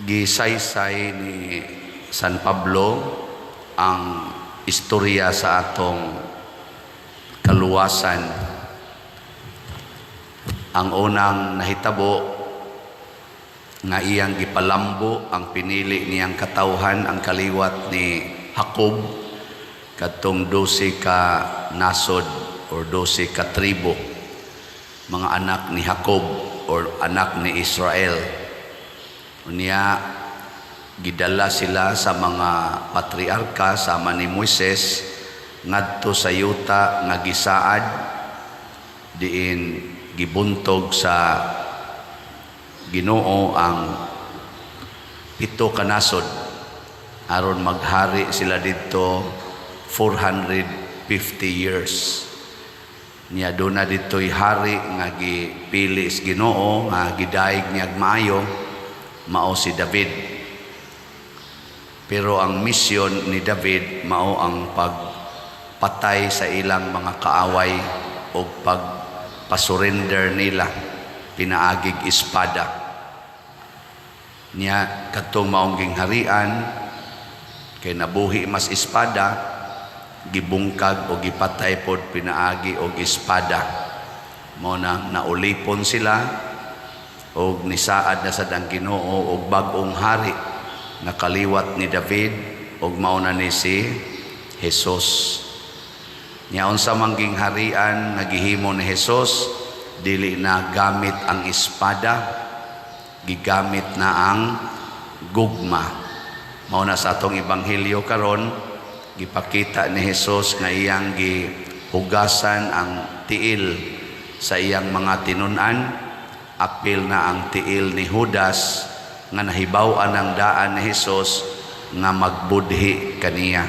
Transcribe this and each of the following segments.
gisaysay ni San Pablo ang istorya sa atong kaluwasan. Ang unang nahitabo nga iyang gipalambo ang pinili niyang katawhan, ang kaliwat ni Jacob, katong 12 ka nasod or 12 ka tribo, mga anak ni Jacob or anak ni Israel. Unya gidala sila sa mga patriarka sama ni Moises ngadto sa yuta nga gisaad diin gibuntog sa Ginoo ang 7 ka nasod aron maghari sila didto 450 years. Niya doon na dito'y hari nga gipili sa Ginoo nga gidaig niyag maayo, mao si David. Pero ang misyon ni David mao ang pagpatay sa ilang mga kaaway o pagpasurrender nila pinaagig espada. Niya katong maong gingharian kay nabuhi mas espada, gibungkag o gipatay pod pinaagi og espada. Mao na naulipon sila og nisaad na sa dang Ginoo og bag-ong hari nakaliwat ni David og mao na ni si Jesus. Nya unsa man gingharian nga gihimo ni Jesus, dili na gamit ang espada, gigamit na ang gugma. Mao na sa atong ebanghelyo karon, gipakita ni Jesus nga iyang gihugasan ang tiil sa iyang mga tinun-an. Apil na ang tiil ni Judas nga nahibaw-an ang daan ni Jesus nga magbudhi kaniya.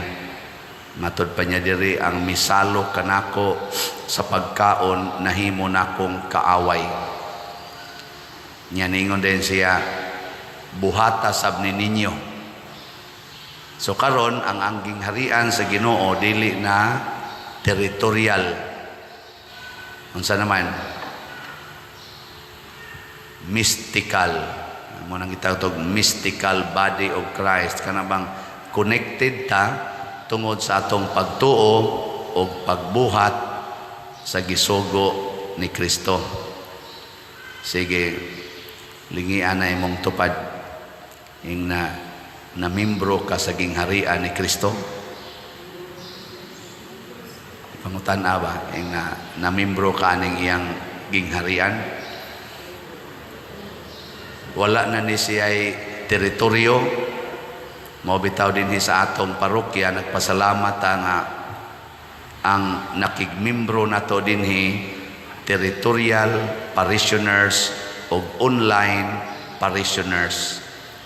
Matod pa niya diri, ang misalo kanako sa pagkaon nahimo nakong kaaway. Nya ningon din siya, buhata sab ni ninyo. So karon ang angging harian sa Ginoo dili na territorial. Unsa naman? Mystical. Mo nang gitawag mystical body of Christ. Kana bang connected ta tungod sa atong pagtuo o pagbuhat sa gisugo ni Kristo. Sige, lingian na imong tupad ing na membro ka sa gingharian ni Kristo. Pangutan-a ba ing na membro ka aning iyang gingharian? Wala na ni siya'y teritoryo. Mabitaw din sa atong parokya, nagpasalamat nga ang nakigmembro nato dinhi territorial parishioners o online parishioners.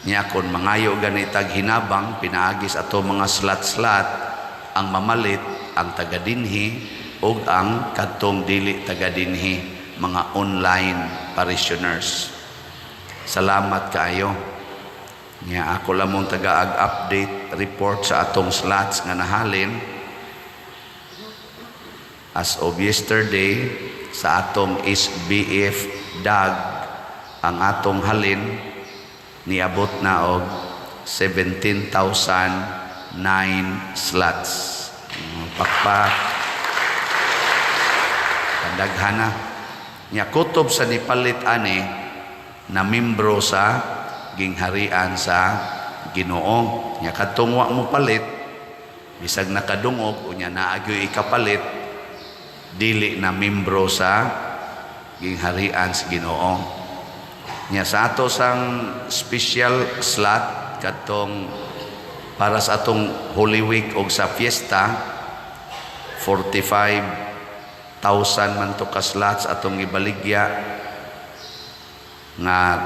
Niya kon mangayo ganitag hinabang pinaagis ato mga slat-slat ang mamalit ang taga dinhi o ang kadtong dili taga dinhi, mga online parishioners. Salamat kaayo. Nya ako lamong taga-update report sa atong slots nga nahalin. As of yesterday, sa atong SBF DAG, ang atong halin niabot na og 17,009 slots. Pakpak. Kandaghana. Nya kutob sa nipalit ani na membro sa gingharian sa Ginoo. Nya kadtong wa mo palit, bisag nakadungog unya naagyoy ikapalit, dili na membro sa gingharian sa Ginoo. Nya sa ato sang special slot kadtong para sa atong Holy Week o sa fiesta, 45,000 man to ka slots atong ibaligya nga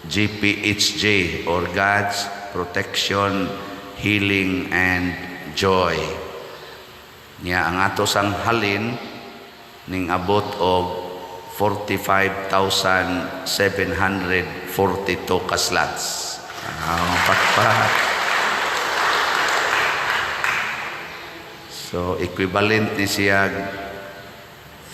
GPHJ or God's Protection, Healing and Joy. Nya ang ato sang halin ning abot og 45,742 ka slots. Pakpak. So equivalent ni siya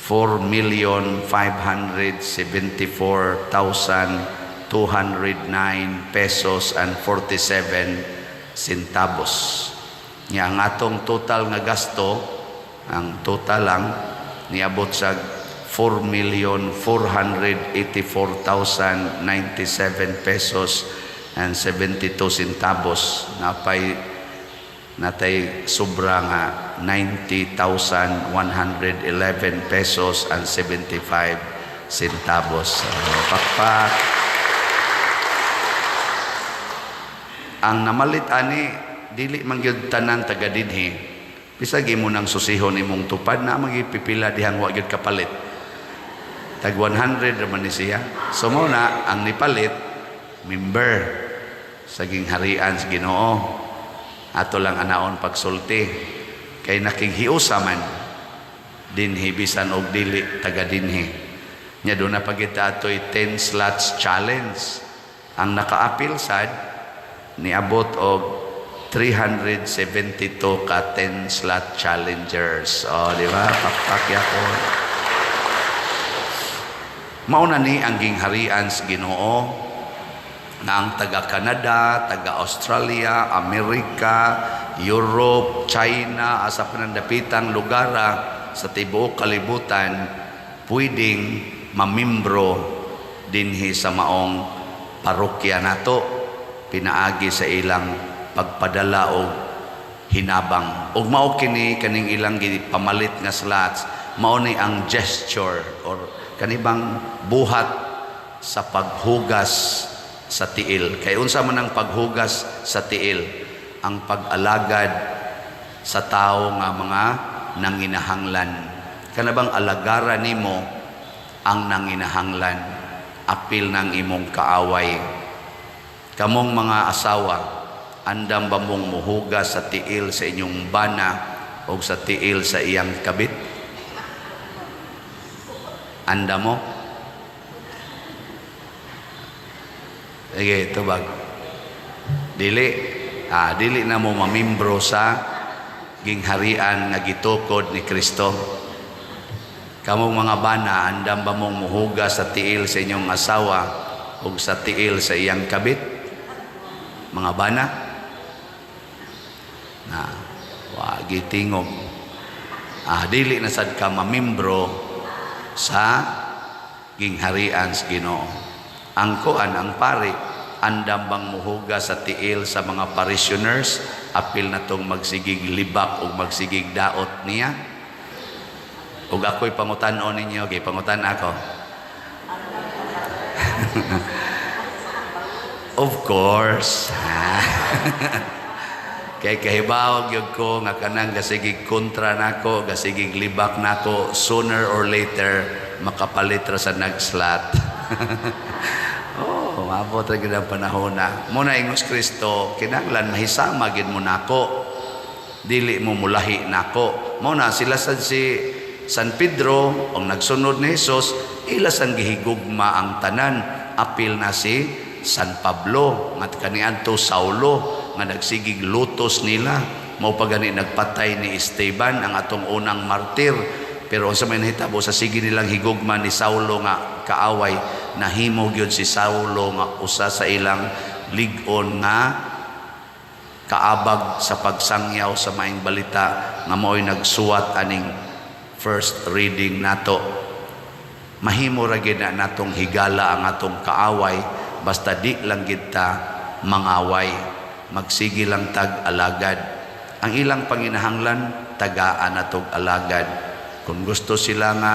4,574,200 209 pesos and 47 centavos. Nya ang atong total nga gasto, ang total lang niabot sa 4,484,097 pesos and 72 centavos. Natay sobra nga 90,111 pesos and 75 centavos. Pakpak. Ang namalit ani dili man gyud tanan taga dinhi. Bisag imo nang susihon imong tupad na magipipila dihang wa gyud kapalit. Tag 100 raman ni siya. So mo na ang nipalit member sa gingharian sa Ginoo. Ato lang anaon pagsulti kay nakighiusa man dinhi bisan og dili taga dinhi. Nya do na pagita atoy 10 slots challenge. Ang nakaapil sad niabot og 372 ka 10 slot challengers. Oh, di ba? Pakpakya ko. Mauna ni ang gingharian sa Ginoo na ang taga Canada, taga Australia, Amerika, Europe, China, asa panandapitang lugara sa tibuok kalibutan pwedeng mamimbro dinhi sa maong parokya nato pinaagi sa ilang pagpadala og hinabang. Ug mao kini kaning ilang pamalit nga slots, mao ni ang gesture or kanibang buhat sa paghugas sa tiil. Kay unsa man ang paghugas sa tiil? Ang pag-alagad sa tao nga mga nanginahanglan. Kanabang alagara nimo ang nanginahanglan, apil ng imong kaaway. Kamong mga asawa, andam ba mong muhugas sa tiil sa inyong bana o sa tiil sa iyang kabit? Anda mo? Sige, tubag. Dili. Dili na mo mamimbro sa gingharian nga gitukod ni Kristo. Kamong mga bana, andam ba mong muhugas sa tiil sa inyong asawa o sa tiil sa iyang kabit? Mga bana? Wagi tingog. Dili na sad ka mamimbro sa gingharian sa Ginoo. Ang kuan, ang pari, andam bang muhugas sa tiil sa mga parishioners, apil na tong magsigig libak o magsigig daot niya? Ug ako'y pangutan-on ninyo, okay, pangutan ako. Of course. Kay kahibawag yun ko nga kanang gasigig kontra nako, gasigig libak nako, sooner or later makapalit ra sa nagslot. Maabot ra gyud ang panahon na. Muna ingos Kristo, kinahanglan mahisama gid mo nako. Dili mo mulahi nako. Muna sila sa si San Pedro ang nagsunod ni Hesus, ila sang gihigugma ang tanan, apil na si San Pablo, ngat kaniadto Saulo nga nagsigig lutos nila, mao pa gani nagpatay ni Esteban ang atong unang martir. Pero sa may nahitabo sa sige nilang higugma ni Saulo nga kaaway, nahimo gyud si Saulo nga usa sa ilang lig-on nga kaabag sa pagsangyaw sa maing balita nga mao'y nagsuwat aning first reading nato. Mahimo ra gyud na natong higala ang atong kaaway basta di lang gid ta mangaway. Magsige lang tag alagad. Ang ilang panginahanglan tagaan natog alagad. Kung gusto sila nga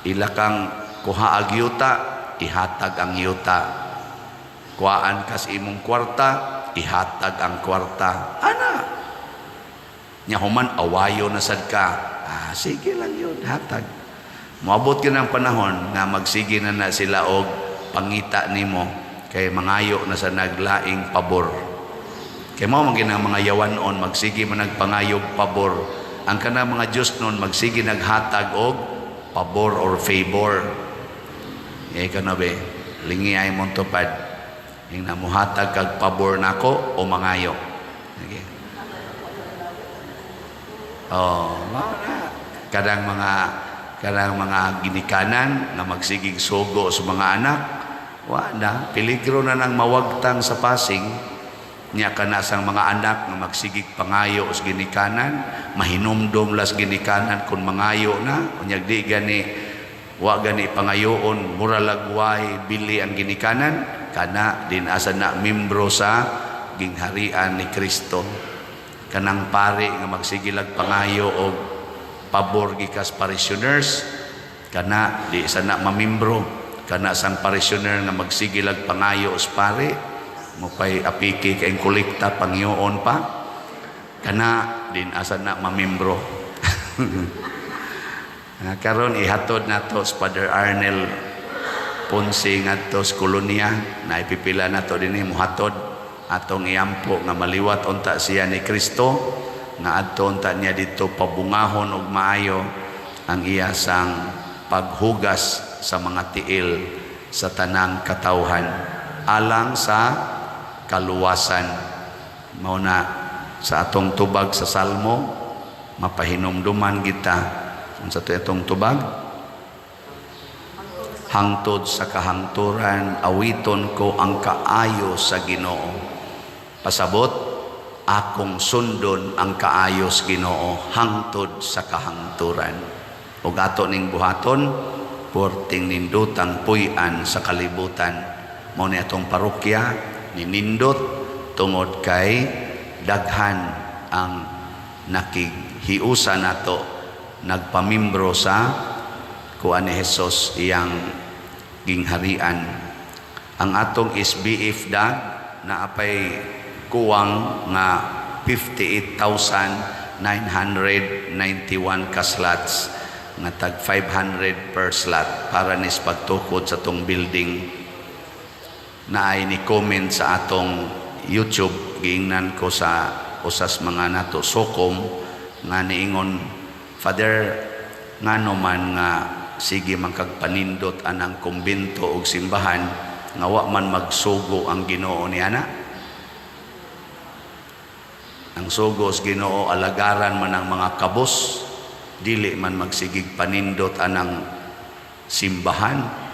ila kang kuha ag yuta, ihatag ang yuta. Kuhaan kas imong kwarta, ihatag ang kwarta. Ana. Nya human awayo na sad ka. Sige lang yun, hatag. Moabot gyud ang panahon nga magsige na sila og pangita nimo kay mangayo na sa naglaing pabor. Kay mao man ginang mga yawanon magsige man nagpangayog pabor. Ang kana mga Dios noon magsige naghatag og pabor or favor. Kanabe, lingi ay mong tupad. Yung namuhatag kag pabor nako o mangayo. Okay. Kadang mga ginikanan na magsigig sugo sa mga anak, Wa na, peligro na nang mawagtang sa Pasig. Nya kana sang mga anak nga magsigig pangayo sa ginikanan, mahinumdom las ginikanan kun mangayo na, unyag di gani wa gani pangayoon, mura lagway bili ang ginikanan, kana din asa na membro sa gingharian ni Kristo. Kanang pare nga magsigilag pangayo og pabor gikas parishioners, kana di sana mamimbro. Kana sang parishioner nga magsigilag pangayo os pare, mo pay apiki kay kolekta pangyoon pa, kana din asa na mamimbro. Karon ihatod nato sa Father Arnel Ponce ngadto sa kolonya, na ipipila nato dinhi mohatod atong iampo nga maliwat unta siya ni Kristo, nga adto unta niya dito pabungahon og maayo ang iya sang paghugas sa mga tiil sa tanang katawhan alang sa kaluwasan. Mao na sa atong tubag sa Salmo, mapahinumduman kita unsa to atong tubag, hangtod sa kahangturan awiton ko ang kaayo sa Ginoo. Pasabot, akong sundon ang kaayo sa Ginoo hangtod sa kahangturan. Ug ato ning buhaton, porting nindutang puy-an sa kalibutan. Mao ni atong parokya ninindot tungod kay daghan ang nakighiusa nato nagpamimbro sa kuan ni Hesus iyang gingharian. Ang atong SBF dag na apay kuwang nga 58,991 ka slots, nga tag 500 per slot para nis pagtukod sa tong building. Na ay ni comment sa atong YouTube, giingnan ko sa usas mga nato sokom nga niingon, Father, ngano man nga sige man kagpanindot anang kumbento og simbahan nga wa man magsugo ang Ginoo niana. Ang sugo sa Ginoo alagaran man ang mga kabos, dili man magsigig panindot anang simbahan.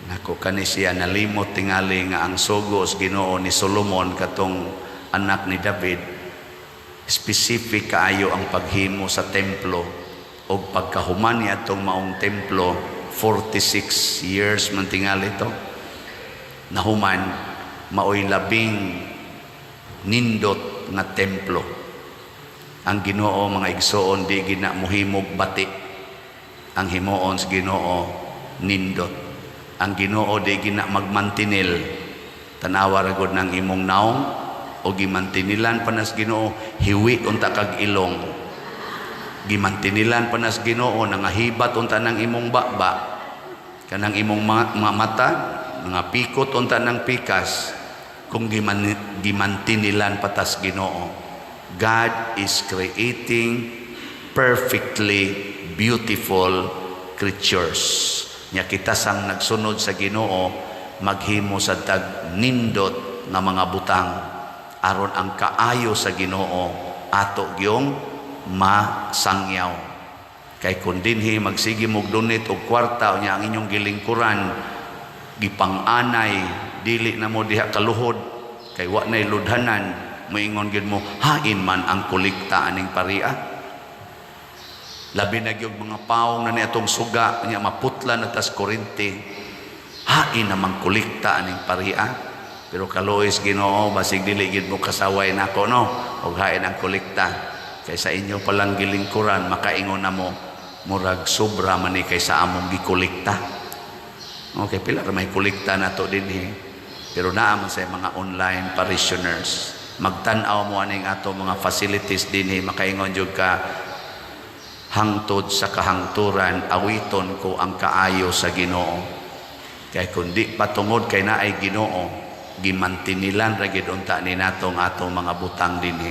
Nako kani siya nalimot tingali nga ang sugo sa Ginoo ni Solomon katong anak ni David, specific kaayo ang paghimo sa templo o pagkahuman niya itong maong templo. 46 years man tingali ito nahuman, maoy labing nindot nga templo. Ang Ginoo mga igsoon di gina muhimog bati, ang himuon sa Ginoo nindot. Ang Ginoo di gina magmantinil, tanawa ra gud nang imong naong o gimantinilan panas Ginoo hiwi unta kag ilong, gimantinilan panas Ginoo nangahibat unta nang imong bakba, kanang imong mga mata nga pikot unta nang pikas kung gimantinilan patas Ginoo. God is creating perfectly beautiful creatures. Nya kita sang nagsunod sa Ginoo maghimo sa tag nindot nga mga butang aron ang kaayo sa Ginoo ato gyung masangyaw. Kay kun dinhi magsige mog donate og kwarta nya ang inyong gilingkuran gipang-anay, dili na mo diha kaluhod kay wa nay ludhanan, moingon gyud mo hain man ang kolekta aning paria. Labi na gyud mga paong na ni atong suga nya maputla na tas kurente, hain namang kolekta aning paria. Pero kalois Ginoo basig dili gid mo kasaway nako no og hain ang kolekta, kay sa inyo palang gilingkuran makaingon na mo murag sobra man ni kaysa among gikolekta. Okay, pila ra may kolekta nato dinhi, pero naa man sa mga online parishioners magtan-aw mo aning ato mga facilities dinhi, makaingon jud ka hangtod sa kahangturan awiton ko ang kaayo sa Ginoo. Kay kundi patungod kay naay Ginoo gimantinilan ra gid unta ni natong atong mga butang dinhi.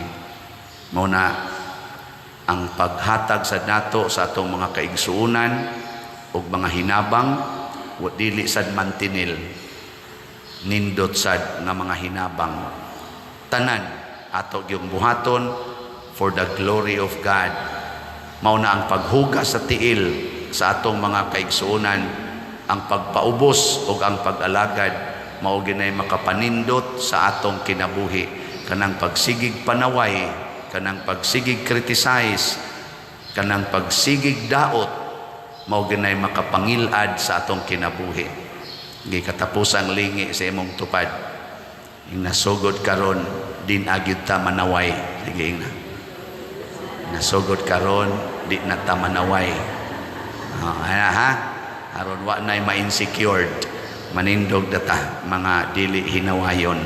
Mao na ang paghatag sa nato sa atong mga kaigsuonan ug mga hinabang wa dili sad mantinil, nindot sad nga mga hinabang. Tanan ato gyung buhaton for the glory of God. Mao na ang paghugas sa tiil sa atong mga kaigsuonan ang pagpaubos o ang pag-alagad mao ginay makapanindot sa atong kinabuhi. Kanang pagsigig panaway, kanang pagsigig criticize, kanang pagsigig daot mao ginay makapangilad sa atong kinabuhi. Gikatapusang lingi sa imong tupad. Ing nasugod karon din agyud ta manaway. Sige na. Nasugod karon di na ta manaway. Ha? Aron wa nay ma-insecured. Manindog data mga dili hinawayon.